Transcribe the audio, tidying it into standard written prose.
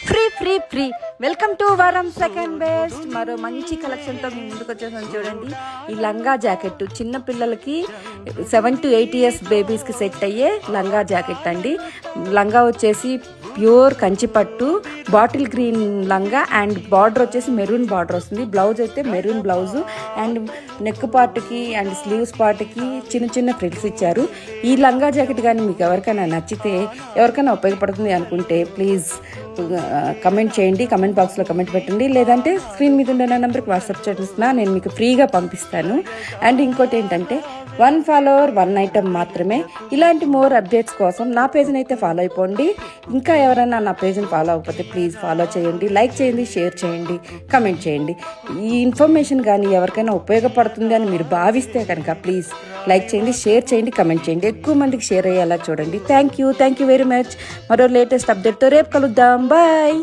Free free free welcome to వారం second best. మరో మంచి కలెక్షన్తో మీ ముందుకు వచ్చేసాను. చూడండి, ఈ లంగా జాకెట్ చిన్న పిల్లలకి 7 to 8 years బేబీస్కి సెట్ అయ్యే లంగా జాకెట్ అండి. లంగా వచ్చేసి ప్యూర్ కంచిపట్టు బాటిల్ గ్రీన్ లంగా అండ్ బార్డర్ వచ్చేసి మెరూన్ బార్డర్ వస్తుంది. బ్లౌజ్ అయితే మెరూన్ బ్లౌజు అండ్ నెక్ పార్ట్కి అండ్ స్లీవ్స్ పార్ట్కి చిన్న చిన్న ఫ్రిల్స్ ఇచ్చారు. ఈ లంగా జాకెట్ కానీ మీకు ఎవరికైనా నచ్చితే, ఎవరికైనా ఉపయోగపడుతుంది అనుకుంటే ప్లీజ్ కమెంట్ చేయండి, కమెంట్ బాక్స్లో కమెంట్ పెట్టండి, లేదంటే స్క్రీన్ మీద ఉన్న నెంబర్కి వాట్సాప్ చేస్తున్నా, నేను మీకు ఫ్రీగా పంపిస్తాను. అండ్ ఇంకోటి ఏంటంటే 1 follower 1 item మాత్రమే. ఇలాంటి మోర్ అప్డేట్స్ కోసం నా పేజ్ని అయితే ఫాలో అయిపోండి. ఇంకా ఎవరైనా నా పేజ్ని ఫాలో అవ్వకపోతే ప్లీజ్ ఫాలో చేయండి, లైక్ చేయండి, షేర్ చేయండి, కమెంట్ చేయండి. ఈ ఇన్ఫర్మేషన్ కానీ ఎవరికైనా ఉపయోగపడుతుంది అని మీరు భావిస్తే కనుక ప్లీజ్ లైక్ చేయండి, షేర్ చేయండి, కమెంట్ చేయండి. ఎక్కువ మందికి షేర్ అయ్యేలా చూడండి. Thank you very much. మరో లేటెస్ట్ అప్డేట్తో రేపు కలుద్దాం. బాయ్.